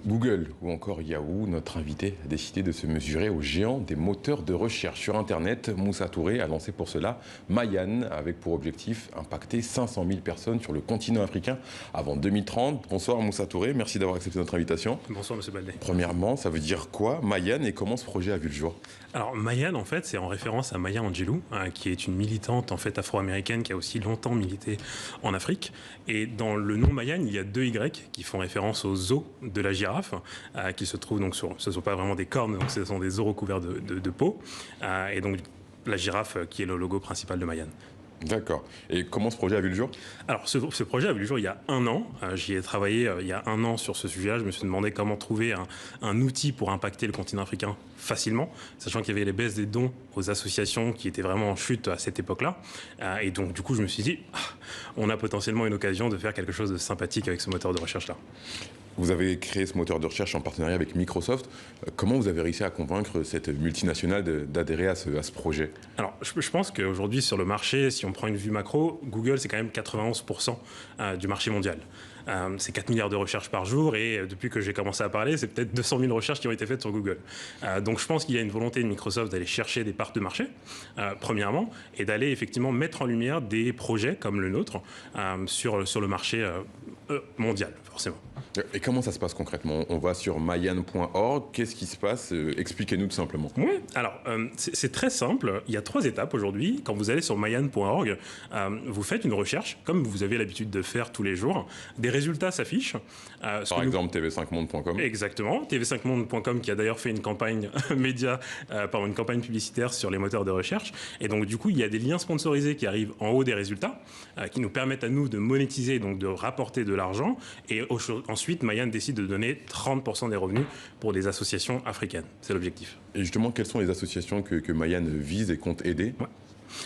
Google ou encore Yahoo, notre invité a décidé de se mesurer aux géants des moteurs de recherche sur Internet. Moussa Touré a lancé pour cela Mayan, avec pour objectif impacter 500 000 personnes sur le continent africain avant 2030. Bonsoir Moussa Touré, merci d'avoir accepté notre invitation. Bonsoir Monsieur Baldé. Premièrement, ça veut dire quoi Mayan et comment ce projet a vu le jour? Alors Mayan, en fait, c'est en référence à Maya Angelou, qui est une militante en fait afro-américaine qui a aussi longtemps milité en Afrique. Et dans le nom Mayan, il y a deux Y qui font référence aux os de la girafe, qui se trouvent donc sur, ce ne sont pas vraiment des cornes, donc ce sont des os recouverts de peau. Et donc la girafe qui est le logo principal de Mayan. D'accord. Et comment ce projet a vu le jour? Alors, ce projet a vu le jour il y a un an. J'y ai travaillé il y a un an sur ce sujet-là. Je me suis demandé comment trouver un outil pour impacter le continent africain facilement, sachant qu'il y avait les baisses des dons aux associations qui étaient vraiment en chute à cette époque-là. Et donc, du coup, je me suis dit, on a potentiellement une occasion de faire quelque chose de sympathique avec ce moteur de recherche-là. Vous avez créé ce moteur de recherche en partenariat avec Microsoft. Comment vous avez réussi à convaincre cette multinationale d'adhérer à ce projet? Alors, je pense qu'aujourd'hui, sur le marché, si on prend une vue macro, Google, c'est quand même 91% du marché mondial. C'est 4 milliards de recherches par jour et depuis que j'ai commencé à parler, c'est peut-être 200 000 recherches qui ont été faites sur Google. Donc je pense qu'il y a une volonté de Microsoft d'aller chercher des parts de marché, premièrement, et d'aller effectivement mettre en lumière des projets comme le nôtre sur le marché mondial, forcément. Et comment ça se passe concrètement? On va sur mayan.org, qu'est-ce qui se passe? Expliquez-nous tout simplement. Oui, alors c'est très simple, il y a 3 étapes aujourd'hui. Quand vous allez sur mayan.org, vous faites une recherche, comme vous avez l'habitude de faire tous les jours. Des résultats s'affichent. Par exemple, tv5monde.com. Exactement, tv5monde.com qui a d'ailleurs fait une campagne média, une campagne publicitaire sur les moteurs de recherche. Et donc du coup, il y a des liens sponsorisés qui arrivent en haut des résultats, qui nous permettent à nous de monétiser, donc de rapporter de l'argent. Et ensuite, Mayan décide de donner 30% des revenus pour des associations africaines. C'est l'objectif. Et justement, quelles sont les associations que Mayan vise et compte aider?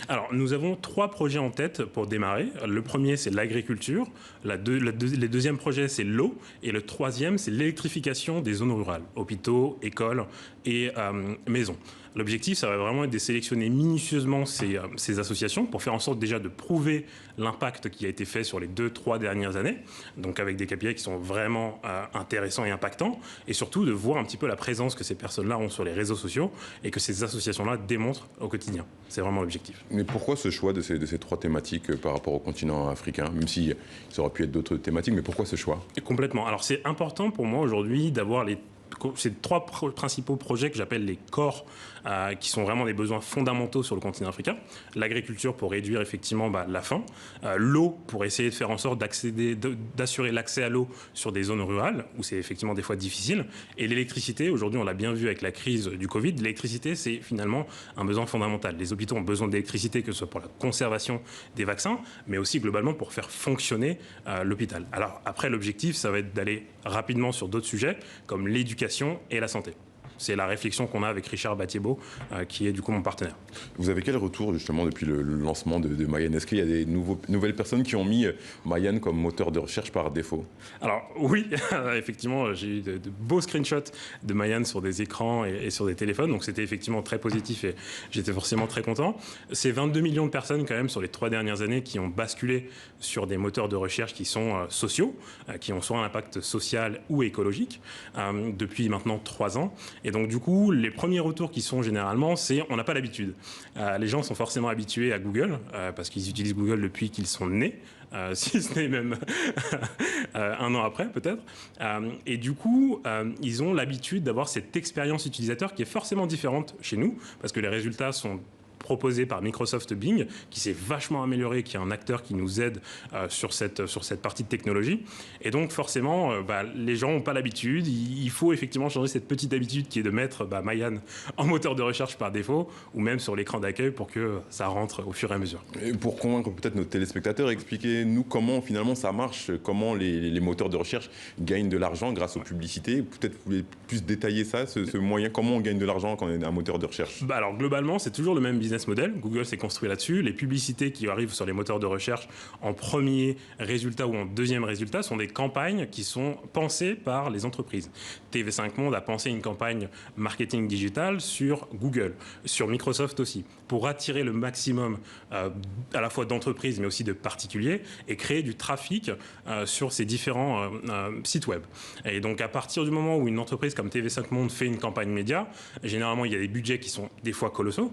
Alors, nous avons 3 projets en tête pour démarrer. Le premier, c'est l'agriculture. Le deuxième projet, c'est l'eau. Et le troisième, c'est l'électrification des zones rurales, hôpitaux, écoles et maisons. L'objectif, ça va vraiment être de sélectionner minutieusement ces associations pour faire en sorte déjà de prouver l'impact qui a été fait sur les 2-3 dernières années, donc avec des KPI qui sont vraiment intéressants et impactants, et surtout de voir un petit peu la présence que ces personnes-là ont sur les réseaux sociaux et que ces associations-là démontrent au quotidien. C'est vraiment l'objectif. Mais pourquoi ce choix de ces 3 thématiques par rapport au continent africain? Même si ça aurait pu être d'autres thématiques, mais pourquoi ce choix? Et complètement. Alors c'est important pour moi aujourd'hui d'avoir ces 3 principaux projets que j'appelle les corps, qui sont vraiment des besoins fondamentaux sur le continent africain. L'agriculture pour réduire effectivement la faim. L'eau pour essayer de faire en sorte d'assurer l'accès à l'eau sur des zones rurales où c'est effectivement des fois difficile. Et l'électricité, aujourd'hui on l'a bien vu avec la crise du Covid, l'électricité c'est finalement un besoin fondamental. Les hôpitaux ont besoin d'électricité, que ce soit pour la conservation des vaccins, mais aussi globalement pour faire fonctionner l'hôpital. Alors après l'objectif, ça va être d'aller rapidement sur d'autres sujets comme l'éducation et la santé. C'est la réflexion qu'on a avec Richard Battiebo, qui est du coup mon partenaire. Vous avez quel retour justement depuis le lancement de Mayan? Est-ce qu'il y a des nouvelles personnes qui ont mis Mayan comme moteur de recherche par défaut? Alors oui, effectivement, j'ai eu de beaux screenshots de Mayan sur des écrans et sur des téléphones, donc c'était effectivement très positif et j'étais forcément très content. C'est 22 millions de personnes quand même sur les 3 dernières années qui ont basculé sur des moteurs de recherche qui sont sociaux, qui ont soit un impact social ou écologique, depuis maintenant 3 ans. Et donc du coup, les premiers retours qui sont généralement, c'est on n'a pas l'habitude. Les gens sont forcément habitués à Google, parce qu'ils utilisent Google depuis qu'ils sont nés, si ce n'est même un an après peut-être. Et du coup, ils ont l'habitude d'avoir cette expérience utilisateur qui est forcément différente chez nous, parce que les résultats sont proposé par Microsoft Bing, qui s'est vachement amélioré, qui est un acteur qui nous aide sur cette partie de technologie. Et donc forcément, les gens n'ont pas l'habitude. Il faut effectivement changer cette petite habitude qui est de mettre Mayan en moteur de recherche par défaut, ou même sur l'écran d'accueil pour que ça rentre au fur et à mesure. Et pour convaincre peut-être nos téléspectateurs, expliquez-nous comment finalement ça marche, comment les moteurs de recherche gagnent de l'argent grâce aux publicités. Peut-être vous pouvez plus détailler ça, ce moyen, comment on gagne de l'argent quand on est un moteur de recherche? Alors globalement, c'est toujours le même business business model. Google s'est construit là-dessus. Les publicités qui arrivent sur les moteurs de recherche en premier résultat ou en deuxième résultat sont des campagnes qui sont pensées par les entreprises. TV5 Monde a pensé une campagne marketing digital sur Google, sur Microsoft aussi, pour attirer le maximum à la fois d'entreprises mais aussi de particuliers et créer du trafic sur ces différents sites web. Et donc à partir du moment où une entreprise comme TV5 Monde fait une campagne média, généralement il y a des budgets qui sont des fois colossaux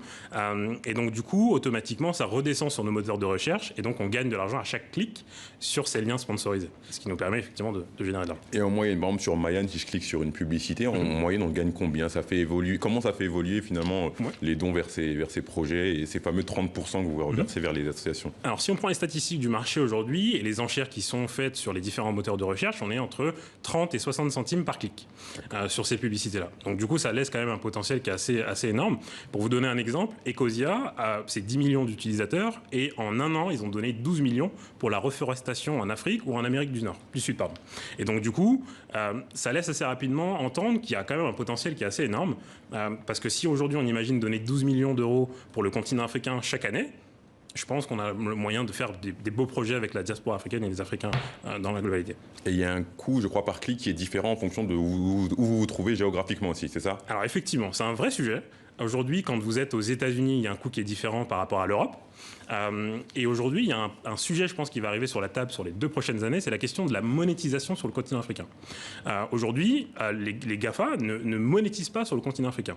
et donc du coup automatiquement ça redescend sur nos moteurs de recherche et donc on gagne de l'argent à chaque clic sur ces liens sponsorisés, ce qui nous permet effectivement de générer de l'argent. Et en moyenne, par exemple sur Mayan, si je clique sur une publicité, en moyenne on gagne combien? Ça fait évoluer, comment ça fait évoluer finalement les dons vers ces projets et ces fameux 30% que vous reversez vers les associations? Alors si on prend les statistiques du marché aujourd'hui et les enchères qui sont faites sur les différents moteurs de recherche, on est entre 30 et 60 centimes par clic sur ces publicités-là. Donc du coup ça laisse quand même un potentiel qui est assez énorme. Pour vous donner un exemple, Ecosia, c'est 10 millions d'utilisateurs et en un an ils ont donné 12 millions pour la reforestation en Afrique ou en Amérique du Sud. Et donc du coup ça laisse assez rapidement entendre qu'il y a quand même un potentiel qui est assez énorme parce que si aujourd'hui on imagine donner 12 millions d'euros pour le continent africain chaque année, je pense qu'on a le moyen de faire des beaux projets avec la diaspora africaine et les Africains dans la globalité. Et il y a un coût, je crois, par clic qui est différent en fonction de où vous vous trouvez géographiquement aussi, c'est ça? Alors effectivement, c'est un vrai sujet. Aujourd'hui, quand vous êtes aux États-Unis, il y a un coût qui est différent par rapport à l'Europe. Et aujourd'hui, il y a un sujet, je pense, qui va arriver sur la table sur les 2 prochaines années, c'est la question de la monétisation sur le continent africain. Aujourd'hui, les GAFA ne monétisent pas sur le continent africain.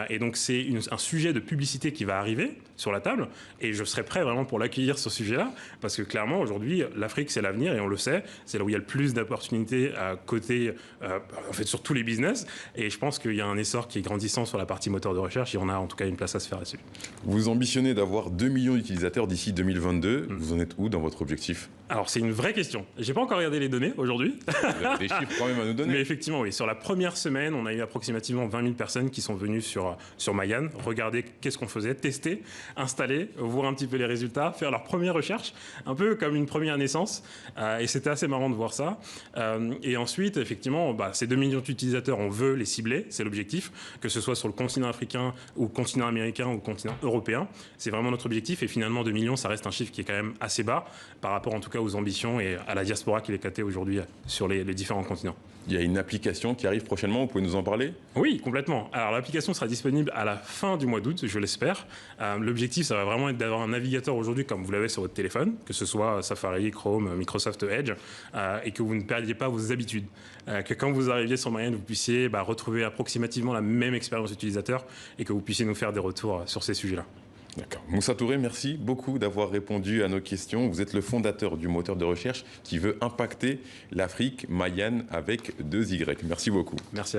Et donc, c'est un sujet de publicité qui va arriver sur la table. Et je serais prêt vraiment pour l'accueillir, ce sujet-là, parce que clairement, aujourd'hui, l'Afrique, c'est l'avenir, et on le sait. C'est là où il y a le plus d'opportunités à côté, en fait, sur tous les business. Et je pense qu'il y a un essor qui est grandissant sur la partie moteur de recherche, et on a en tout cas une place à se faire là-dessus. Vous ambitionnez d'avoir 2 millions d'utilisateurs d'ici 2022. Vous en êtes où dans votre objectif? Alors, c'est une vraie question. J'ai pas encore regardé les données aujourd'hui. Vous avez des chiffres quand même à nous donner. Mais effectivement, oui. Sur la première semaine, on a eu approximativement 20 000 personnes qui sont venues sur Mayan, regarder qu'est-ce qu'on faisait, tester, installer, voir un petit peu les résultats, faire leur première recherche, un peu comme une première naissance. Et c'était assez marrant de voir ça. Et ensuite, effectivement, ces 2 millions d'utilisateurs, on veut les cibler. C'est l'objectif, que ce soit sur le continent africain ou continent américain ou continent européen. C'est vraiment notre objectif. Et finalement, 2 millions, ça reste un chiffre qui est quand même assez bas par rapport en tout cas aux ambitions et à la diaspora qui est éclatée aujourd'hui sur les différents continents. Il y a une application qui arrive prochainement, vous pouvez nous en parler? Oui, complètement. Alors l'application sera disponible à la fin du mois d'août, je l'espère. L'objectif, ça va vraiment être d'avoir un navigateur aujourd'hui comme vous l'avez sur votre téléphone, que ce soit Safari, Chrome, Microsoft Edge, et que vous ne perdiez pas vos habitudes. Que quand vous arriviez sur Mayan, vous puissiez retrouver approximativement la même expérience utilisateur et que vous puissiez nous faire des retours sur ces sujets-là. D'accord. Moussa Touré, merci beaucoup d'avoir répondu à nos questions. Vous êtes le fondateur du moteur de recherche qui veut impacter l'Afrique, Mayan avec 2 Y. Merci beaucoup. Merci.